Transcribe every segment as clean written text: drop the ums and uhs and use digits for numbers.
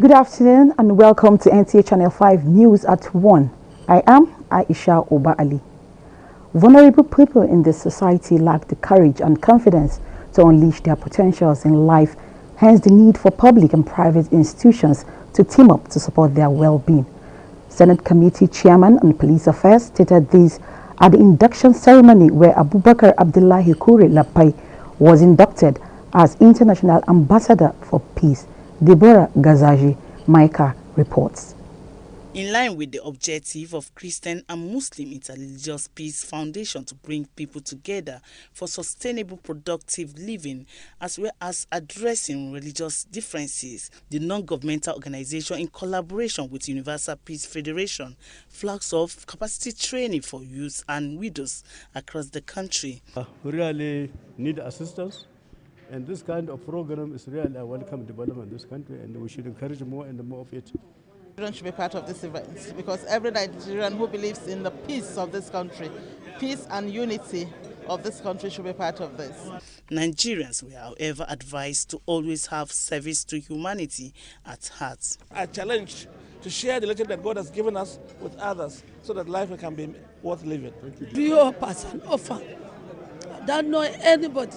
Good afternoon and welcome to NTA Channel 5 News at 1. I am Aisha Oba Ali. Vulnerable people in this society lack the courage and confidence to unleash their potentials in life, hence the need for public and private institutions to team up to support their well-being. Senate Committee Chairman on Police Affairs stated this at the induction ceremony where Abubakar Abdullahi Kure Lapai was inducted as International Ambassador for Peace. Deborah Gazaji, Micah reports. In line with the objective of Christian and Muslim Interreligious Peace Foundation to bring people together for sustainable productive living as well as addressing religious differences, the non-governmental organization in collaboration with Universal Peace Federation flags off capacity training for youth and widows across the country. We really need assistance. And this kind of program is really a welcome development in this country, and we should encourage more and more of it. Children should be part of this event because every Nigerian who believes in the peace of this country, peace and unity of this country should be part of this. Nigerians were, however, advised to always have service to humanity at heart. A challenge to share the little that God has given us with others so that life can be worth living. Be up as an orphan. Don't know anybody.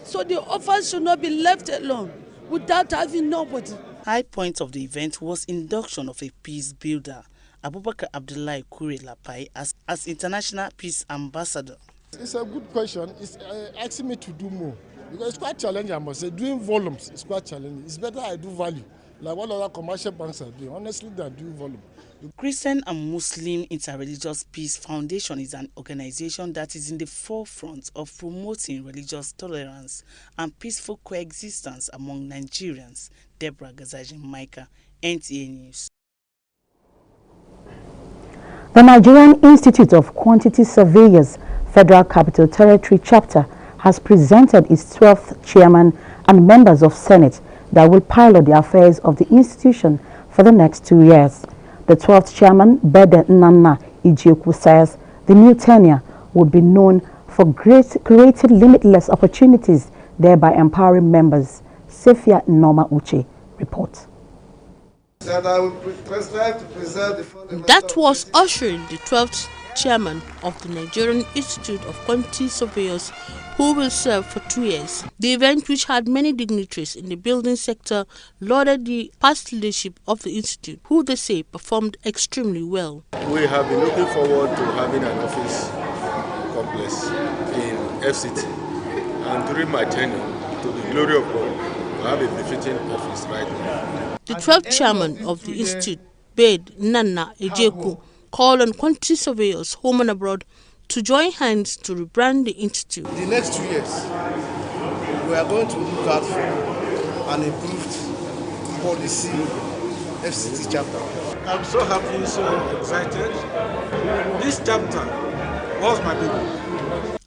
So the orphans should not be left alone without having nobody. High point of the event was induction of a peace builder, Abubakar Abdullahi Kure Lapai, as International Peace Ambassador. It's a good question. It's asking me to do more because it's quite challenging, I must say. Doing volumes is quite challenging. It's better I do value, like what other commercial banks are doing, honestly, than doing volume. Christian and Muslim Interreligious Peace Foundation is an organization that is in the forefront of promoting religious tolerance and peaceful coexistence among Nigerians. Deborah Gazaji, Micah, NTA News. The Nigerian Institute of Quantity Surveyors, Federal Capital Territory Chapter, has presented its 12th chairman and members of Senate that will pilot the affairs of the institution for the next 2 years. The 12th chairman, Bede Nana Ijioku, says the new tenure would be known for creating limitless opportunities, thereby empowering members. Sefia Norma Uche reports. That was ushering the 12th chairman of the Nigerian Institute of Quantity Surveyors, who will serve for 2 years. The event, which had many dignitaries in the building sector, lauded the past leadership of the institute, who they say performed extremely well. We have been looking forward to having an office complex in FCT, and during my tenure, to the glory of God, I have a befitting office right now. The 12th chairman of the institute, Bede Nana Ijioku, called on quantity surveyors home and abroad to join hands to rebrand the institute. The next 2 years, we are going to look out for an improved policy FCT chapter. I'm so happy, so excited. This chapter was my baby.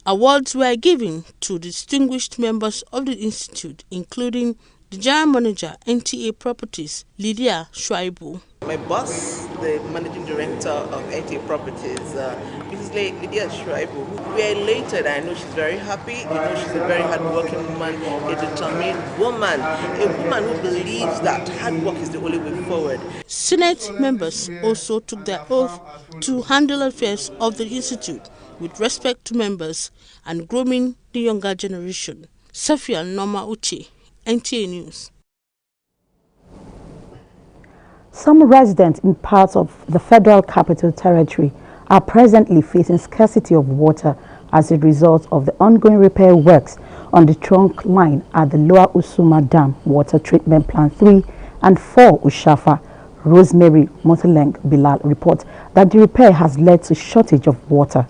Awards were given to distinguished members of the institute, including the general manager, NTA Properties, Lydia Shuaibu. My boss, the managing director of NTA Properties, Mrs. Lydia Shuaibu, we are elated. I know she's very happy. You know, she's a very hardworking woman, a determined woman, a woman who believes that hard work is the only way forward. Senate members also took their oath to handle affairs of the institute with respect to members and grooming the younger generation. Safia Norma Uche, NTA News. Some residents in parts of the Federal Capital Territory are presently facing scarcity of water as a result of the ongoing repair works on the trunk line at the Lower Usuma Dam Water Treatment Plant 3 and 4 Ushafa. Rosemary Moteleng Bilal reports that the repair has led to shortage of water.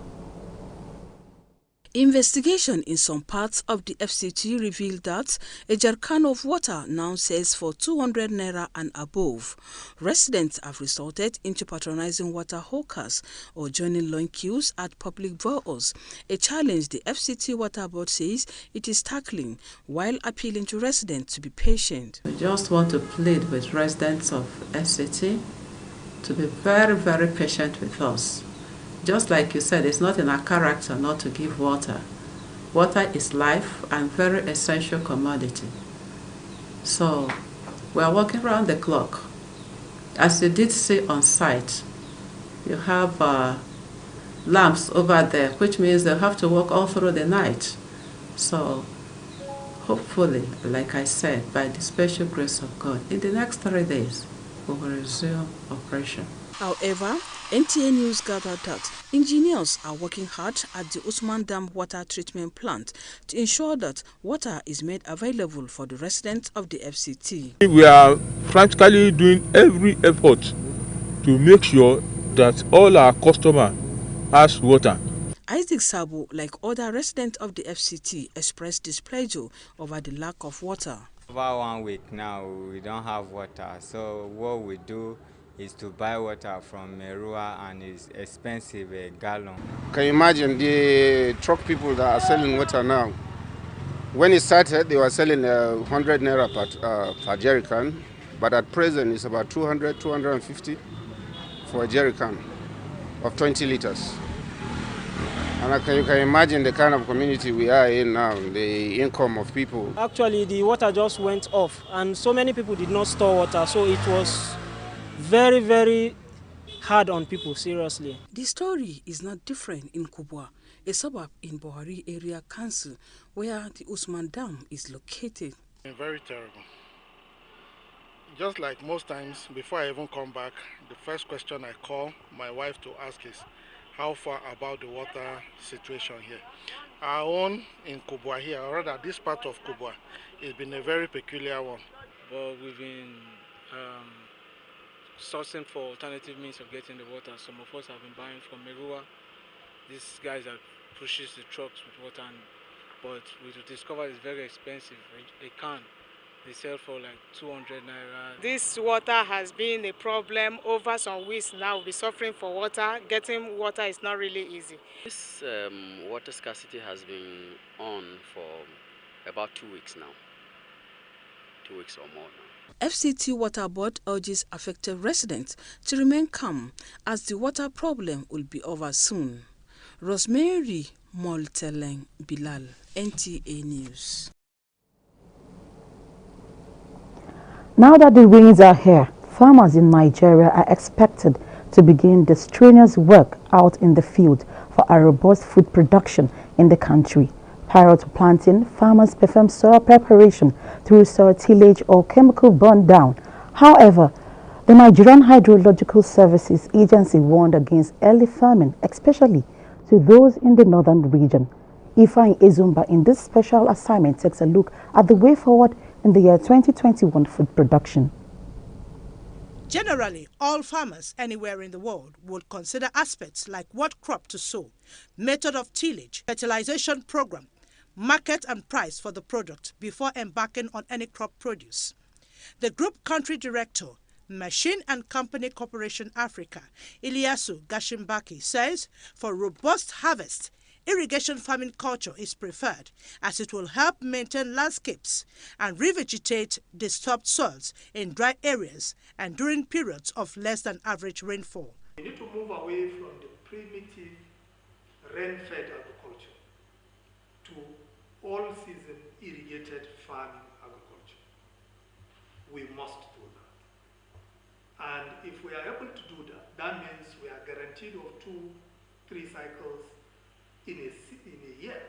Investigation in some parts of the FCT revealed that a jerrycan of water now sells for 200 naira and above. Residents have resorted into patronizing water hawkers or joining long queues at public boreholes, a challenge the FCT Water Board says it is tackling while appealing to residents to be patient. We just want to plead with residents of FCT to be very, very patient with us. Just like you said, it's not in our character not to give water. Water is life and very essential commodity. So we are working around the clock As you did see on site, you have lamps over there, which means they'll have to work all through the night. So hopefully, like I said, by the special grace of God, in the next 3 days, we will resume operation. However, NTA News gathered that engineers are working hard at the Usman Dam water treatment plant to ensure that water is made available for the residents of the FCT. We are practically doing every effort to make sure that all our customers has water. Isaac Sabo, like other residents of the FCT, expressed displeasure over the lack of water. Over 1 week now, we don't have water. So what we do is to buy water from Merua, and it's expensive, a gallon. Can you imagine the truck people that are selling water now? When it started, they were selling 100 naira per jerrycan, but at present it's about 200, 250 for a jerrycan of 20 liters. And you can imagine the kind of community we are in now, the income of people. Actually, the water just went off, and so many people did not store water, so it was very, very hard on people, seriously. The story is not different in Kubwa, a suburb in Bohari Area Council, where the Usman Dam is located. Very terrible. Just like most times, before I even come back, the first question I call my wife to ask is, how far about the water situation here? Our own in Kubwa here, or rather this part of Kubwa, has been a very peculiar one. But we've been sourcing for alternative means of getting the water. Some of us have been buying from Merua. These guys that pushes the trucks with water, but we discover it's very expensive. A can, they sell for like 200 naira. This water has been a problem over some weeks now. We'll be suffering for water. Getting water is not really easy. This water scarcity has been on for about 2 weeks now. 2 weeks or more now. FCT Water Board urges affected residents to remain calm as the water problem will be over soon. Rosemary Molteleng Bilal, NTA News. Now that the rains are here, farmers in Nigeria are expected to begin the strenuous work out in the field for a robust food production in the country. Prior to planting, farmers perform soil preparation through soil tillage or chemical burn down. However, the Nigerian Hydrological Services Agency warned against early farming, especially to those in the northern region. Ifeanyi Ezumba in this special assignment takes a look at the way forward in the year 2021 food production. Generally, all farmers anywhere in the world would consider aspects like what crop to sow, method of tillage, fertilization program, market and price for the product before embarking on any crop produce. The Group Country Director, Machine and Company Corporation Africa, Ilyasu Gashimbaki, says for robust harvest, irrigation farming culture is preferred as it will help maintain landscapes and revegetate disturbed soils in dry areas and during periods of less than average rainfall. We need to move away from the primitive rain-fed agriculture to all-season irrigated farming agriculture. We must do that. And if we are able to do that, that means we are guaranteed of 2-3 cycles in a year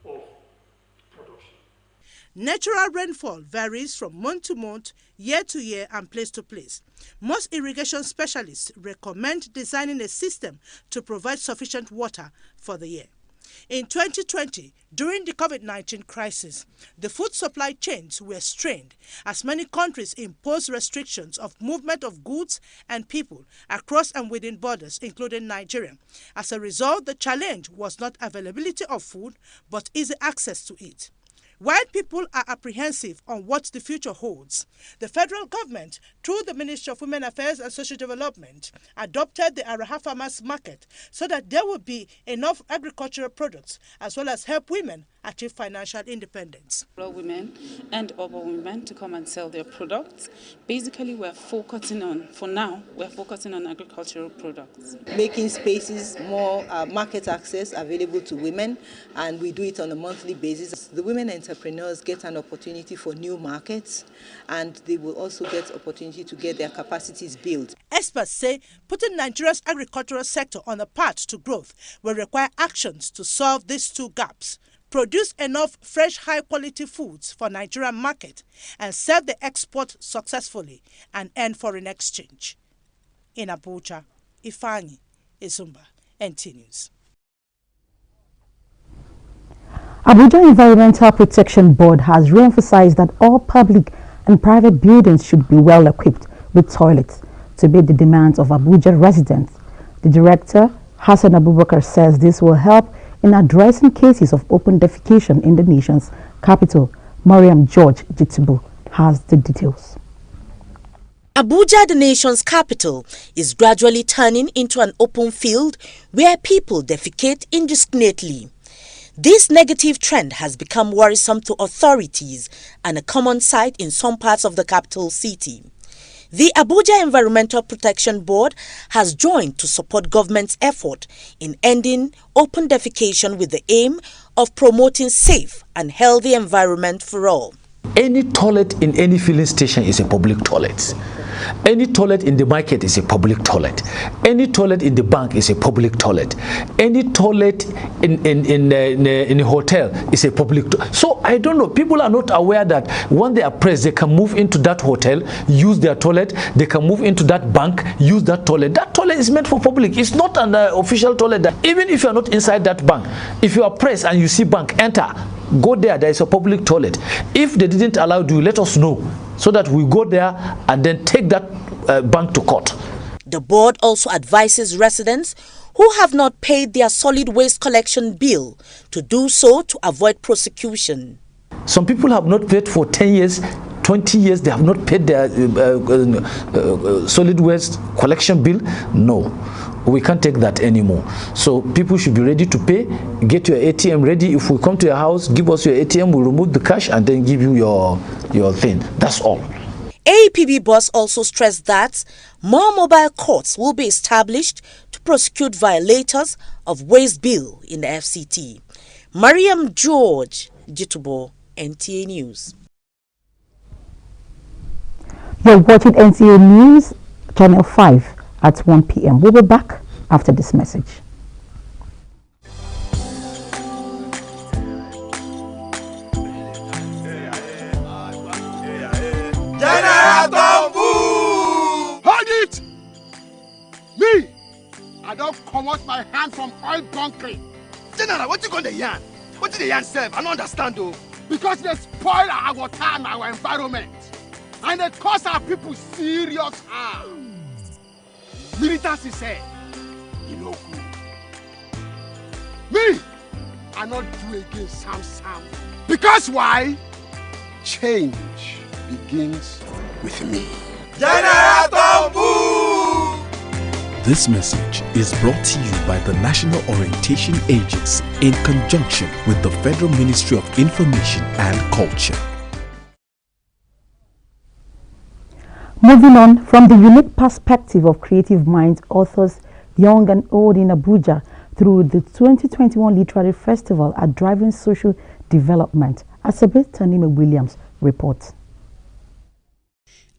of production. Natural rainfall varies from month to month, year to year, and place to place. Most irrigation specialists recommend designing a system to provide sufficient water for the year. In 2020, during the COVID-19 crisis, the food supply chains were strained as many countries imposed restrictions of movement of goods and people across and within borders, including Nigeria. As a result, the challenge was not availability of food, but easy access to it. While people are apprehensive on what the future holds, the federal government, through the Ministry of Women Affairs and Social Development, adopted the Araha Farmers Market so that there will be enough agricultural products as well as help women achieve financial independence. Women and urban women to come and sell their products. Basically, we're focusing on agricultural products. Making spaces more market access available to women, and we do it on a monthly basis. The women entrepreneurs get an opportunity for new markets, and they will also get opportunity to get their capacities built. Experts say putting Nigeria's agricultural sector on a path to growth will require actions to solve these two gaps. Produce enough fresh, high-quality foods for Nigerian market and sell the export successfully and earn foreign exchange. In Abuja, Ifeanyi Ezumba, NT News. Abuja Environmental Protection Board has re-emphasized that all public and private buildings should be well equipped with toilets to meet the demands of Abuja residents. The director, Hassan Abubakar, says this will help in addressing cases of open defecation in the nation's capital. Mariam George Jitibu has the details. Abuja, the nation's capital, is gradually turning into an open field where people defecate indiscriminately. This negative trend has become worrisome to authorities and a common sight in some parts of the capital city. The Abuja Environmental Protection Board has joined to support government's effort in ending open defecation with the aim of promoting safe and healthy environment for all. Any toilet in any filling station is a public toilet. Any toilet in the market is a public toilet. Any toilet in the bank is a public toilet. Any toilet in a hotel is a public toilet. So I don't know. People are not aware that when they are pressed, they can move into that hotel, use their toilet. They can move into that bank, use that toilet. That toilet is meant for public. It's not an official toilet. Even if you are not inside that bank, if you are pressed and you see bank, enter. Go there. There is a public toilet. If they didn't allow you, let us know so that we go there and then take that bank to court. The board also advises residents who have not paid their solid waste collection bill to do so to avoid prosecution. Some people have not paid for 10 years, 20 years. They have not paid their solid waste collection bill. No. We can't take that anymore. So people should be ready to pay. Get your ATM ready. If we come to your house, give us your ATM, we'll remove the cash and then give you your thing. That's all. AEPB boss also stressed that more mobile courts will be established to prosecute violators of waste bill in the FCT. Mariam George, Jitubo, NTA News. You're watching NTA News, Channel 5 at 1 p.m. We'll be back after this message. Hold it! Me! I don't come out my hand from oil bunkering. General, what you going to yarn? What did the yarn say? I don't understand though. Because they spoil our water and our environment. And they cause our people serious harm. Militants say, you know good. Me, I not do again Sam. Because why? Change begins with me. This message is brought to you by the National Orientation Agency in conjunction with the Federal Ministry of Information and Culture. Moving on, from the unique perspective of creative minds, authors young and old in Abuja, through the 2021 Literary Festival are driving social development. Asabeth Tanime Williams reports.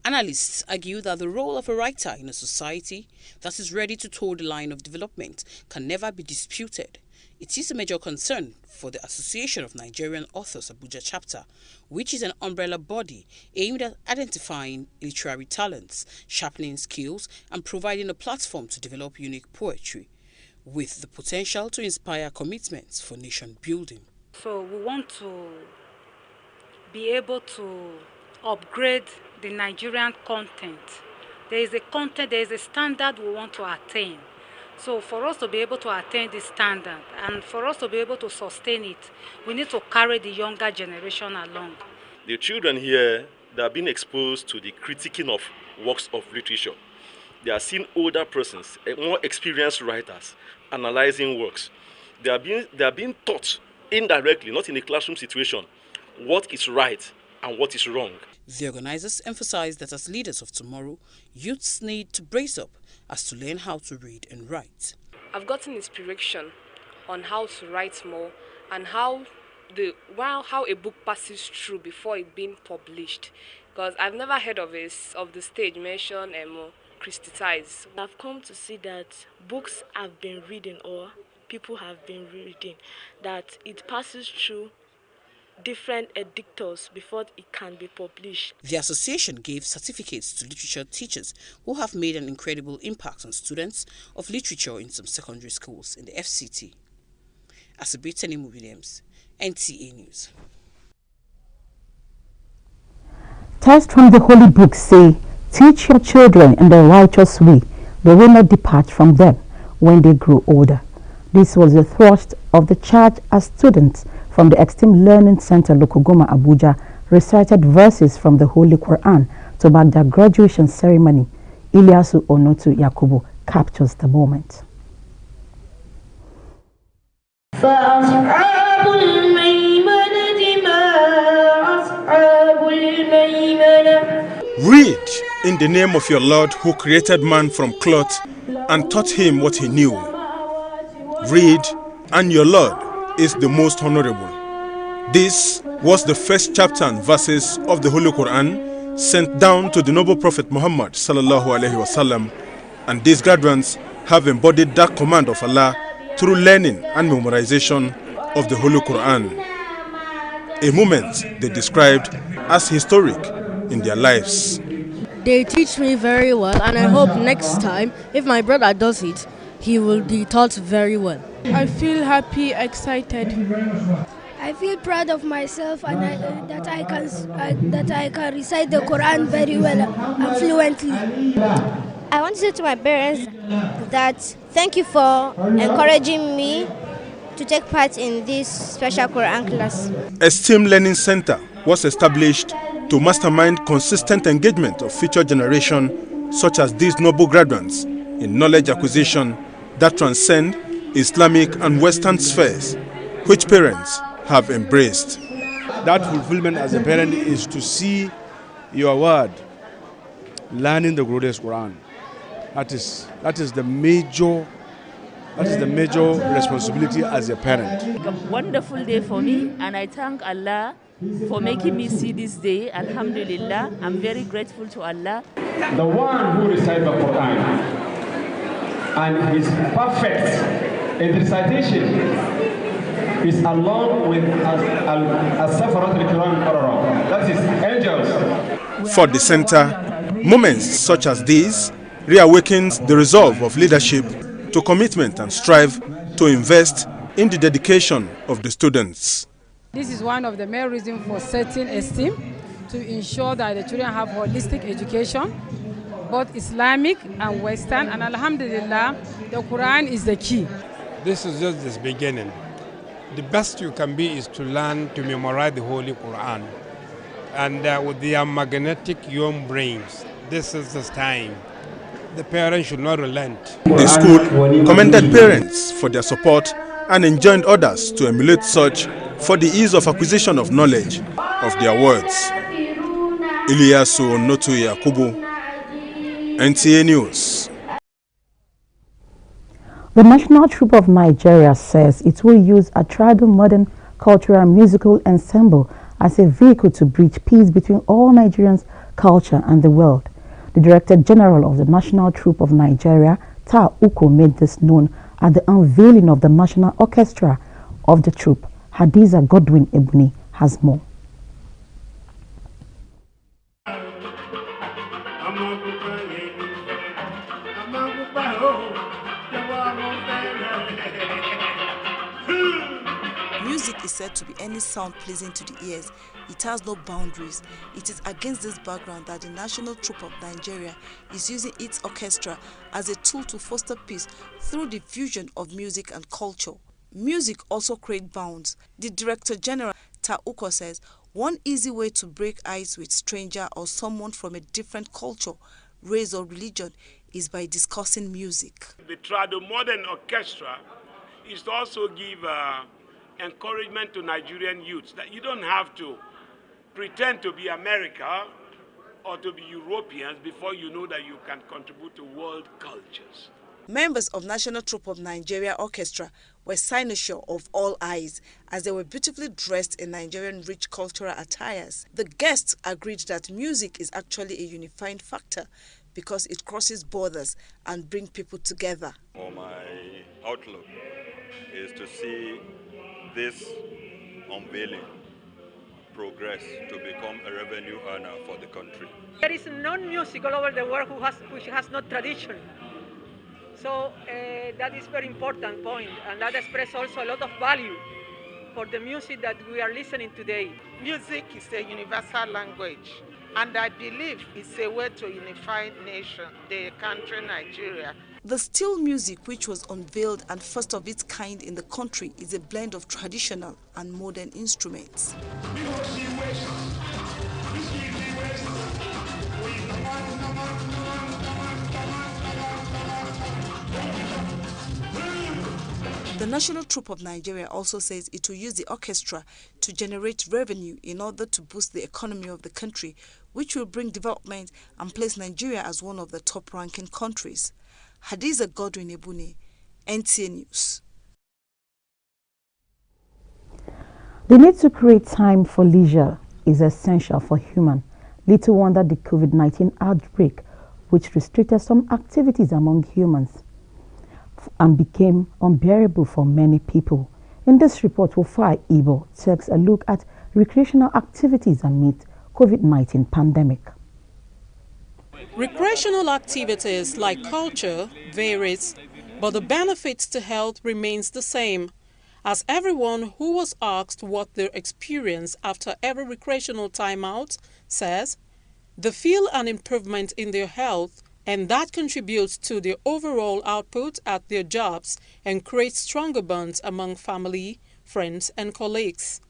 Analysts argue that the role of a writer in a society that is ready to toe the line of development can never be disputed. It is a major concern for the Association of Nigerian Authors Abuja chapter, which is an umbrella body aimed at identifying literary talents, sharpening skills, and providing a platform to develop unique poetry, with the potential to inspire commitments for nation building. So we want to be able to upgrade the Nigerian content. There is a standard we want to attain. So for us to be able to attain this standard and for us to be able to sustain it, we need to carry the younger generation along. The children here, they are being exposed to the critiquing of works of literature. They are seeing older persons, more experienced writers, analyzing works. They are being taught indirectly, not in a classroom situation, what is right and what is wrong. The organizers emphasize that as leaders of tomorrow, youths need to brace up as to learn how to read and write. I've gotten inspiration on how to write more and how a book passes through before it being published. Because I've never heard of the stage mentioned Christitize. I've come to see that books have been reading, or people have been reading, that it passes through different editors before it can be published. The association gave certificates to literature teachers who have made an incredible impact on students of literature in some secondary schools in the FCT. Asibitanimu Williams, NTA News. Texts from the Holy Book say, "Teach your children in the righteous way, they will not depart from them when they grow older." This was the thrust of the charge as students from the Extreme Learning Center, Lokogoma, Abuja, recited verses from the Holy Quran to mark their graduation ceremony. Ilyasu Onotu Yakubu captures the moment. Read in the name of your Lord who created man from cloth and taught him what he knew. Read, and your Lord is the most honorable. This was the first chapter and verses of the Holy Quran sent down to the noble Prophet Muhammad sallallahu alaihi wasallam, and these graduates have embodied that command of Allah through learning and memorization of the Holy Quran. A moment they described as historic in their lives. They teach me very well, and I hope next time, if my brother does it, he will be taught very well. I feel happy, excited. I feel proud of myself and that I can recite the Quran very well and fluently. I want to say to my parents that thank you for encouraging me to take part in this special Quran class. Esteem Learning Center was established to mastermind consistent engagement of future generation such as these noble graduates in knowledge acquisition that transcend Islamic and Western spheres, which parents have embraced. That fulfillment as a parent is to see your word learning the glorious Quran. That is the major responsibility as a parent. A wonderful day for me, and I thank Allah for making me see this day. Alhamdulillah, I'm very grateful to Allah. The one who recites the Quran and is perfect in the recitation is along with as-safarat al-kiram, that is angels. For the center, moments such as these reawakens the resolve of leadership to commitment and strive to invest in the dedication of the students. This is one of the main reasons for setting esteem, to ensure that the children have holistic education, both Islamic and Western, and Alhamdulillah, the Quran is the key. This is just the beginning. The best you can be is to learn to memorize the Holy Quran. And with their magnetic young brains, this is the time. The parents should not relent. The school commended parents for their support and enjoined others to emulate such for the ease of acquisition of knowledge of their words. Ilyasu Onotu Yakubu, NTA News. The National Troupe of Nigeria says it will use a tribal modern cultural and musical ensemble as a vehicle to bridge peace between all Nigerians' culture and the world. The Director General of the National Troupe of Nigeria, Ta Uko, made this known at the unveiling of the National Orchestra of the troupe. Hadiza Godwin Ebuni has more. Music is said to be any sound pleasing to the ears. It has no boundaries. It is against this background that the National Troupe of Nigeria is using its orchestra as a tool to foster peace through the fusion of music and culture. Music also creates bounds. The Director General, Ta Uko, says one easy way to break ice with a stranger or someone from a different culture, race or religion is by discussing music. The Trado Modern Orchestra is to also give encouragement to Nigerian youths that you don't have to pretend to be America or to be Europeans before you know that you can contribute to world cultures. Members of National Troupe of Nigeria Orchestra were cynosure of all eyes as they were beautifully dressed in Nigerian rich cultural attires. The guests agreed that music is actually a unifying factor because it crosses borders and brings people together. My outlook is to see this unveiling progress to become a revenue earner for the country. There is no music all over the world which has no tradition. So that is very important point, and that expresses also a lot of value for the music that we are listening today. Music is a universal language, and I believe it's a way to unify nation, the country Nigeria. The steel music, which was unveiled and first of its kind in the country, is a blend of traditional and modern instruments. The National Troupe of Nigeria also says it will use the orchestra to generate revenue in order to boost the economy of the country, which will bring development and place Nigeria as one of the top-ranking countries. Hadiza Godwin Ebune, NTA News. The need to create time for leisure is essential for human. Little wonder the COVID-19 outbreak, which restricted some activities among humans and became unbearable for many people. In this report, Wofai Ibo takes a look at recreational activities amid COVID-19 pandemic. Recreational activities like culture varies, but the benefits to health remains the same. As everyone who was asked what their experience after every recreational timeout says, they feel an improvement in their health, and that contributes to their overall output at their jobs and creates stronger bonds among family, friends, and colleagues.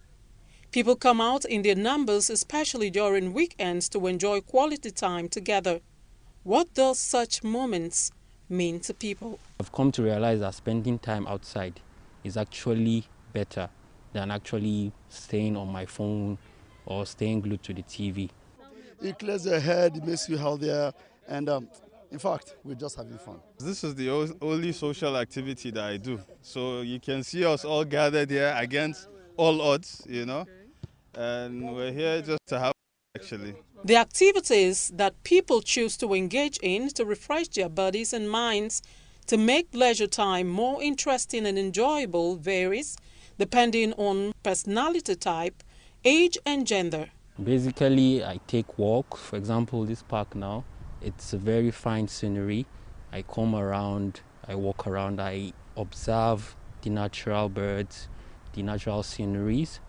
People come out in their numbers, especially during weekends, to enjoy quality time together. What does such moments mean to people? I've come to realize that spending time outside is actually better than actually staying on my phone or staying glued to the TV. It clears your head, it makes you healthier, and in fact, we're just having fun. This is the only social activity that I do. So you can see us all gathered here against all odds, you know, and we're here just to have fun, actually. The activities that people choose to engage in to refresh their bodies and minds to make leisure time more interesting and enjoyable varies depending on personality type, age, and gender. Basically, I take walks. For example, this park now, it's a very fine scenery. I come around, I walk around, I observe the natural birds, the natural sceneries.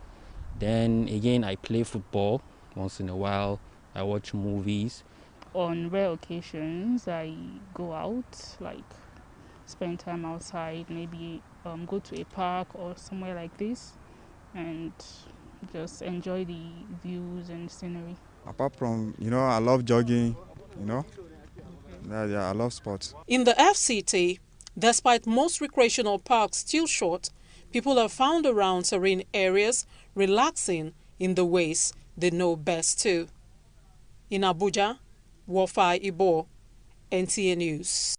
Then again, I play football once in a while. I watch movies. On rare occasions, I go out, like spend time outside, maybe go to a park or somewhere like this and just enjoy the views and scenery. Apart from, I love jogging, Yeah, I love sports. In the FCT, despite most recreational parks still short, people are found around serene areas, relaxing in the ways they know best too. In Abuja, Wofai Ibo, NTA News.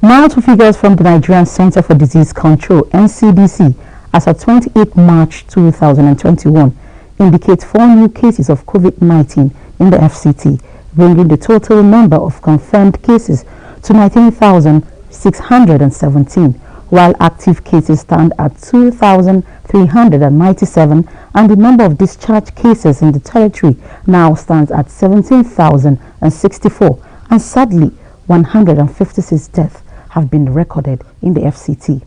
Now figures from the Nigerian Center for Disease Control, NCDC, as of 28 March 2021, indicate 4 new cases of COVID-19 in the FCT, bringing the total number of confirmed cases to 19,617, while active cases stand at 2,397, and the number of discharged cases in the territory now stands at 17,064, and sadly, 156 deaths have been recorded in the FCT.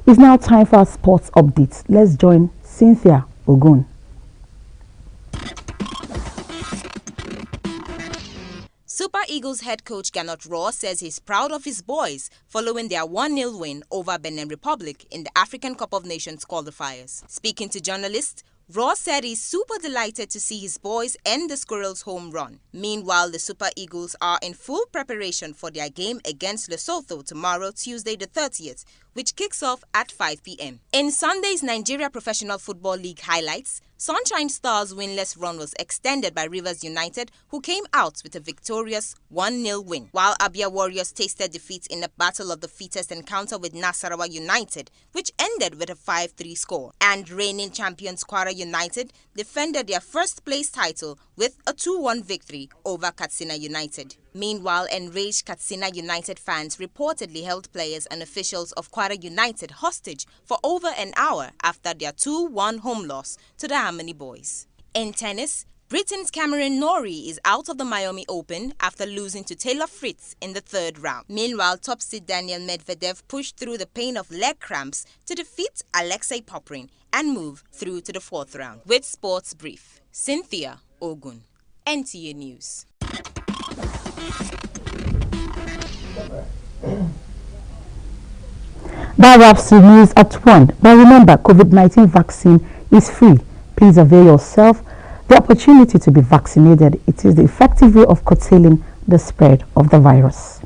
It's now time for our sports updates. Let's join Cynthia Ogun. Super Eagles head coach Gernot Rohr says he's proud of his boys following their 1-0 win over Benin Republic in the African Cup of Nations qualifiers. Speaking to journalists, Rohr said he's super delighted to see his boys end the Squirrels' home run. Meanwhile, the Super Eagles are in full preparation for their game against Lesotho tomorrow, Tuesday the 30th, which kicks off at 5 p.m. In Sunday's Nigeria Professional Football League highlights, Sunshine Stars' winless run was extended by Rivers United, who came out with a victorious 1-0 win, while Abia Warriors tasted defeat in a battle of the fittest encounter with Nasarawa United, which ended with a 5-3 score. And reigning champions Kwara United defended their first-place title with a 2-1 victory over Katsina United. Meanwhile, enraged Katsina United fans reportedly held players and officials of Kwara United hostage for over an hour after their 2-1 home loss to the Harmony Boys. In tennis, Britain's Cameron Norrie is out of the Miami Open after losing to Taylor Fritz in the third round. Meanwhile, top seed Daniel Medvedev pushed through the pain of leg cramps to defeat Alexei Poprin and move through to the fourth round. With Sports Brief, Cynthia Ogun, NTA News. That wraps the news at 1. But remember, COVID-19 vaccine is free. Please avail yourself the opportunity to be vaccinated. It is the effective way of curtailing the spread of the virus.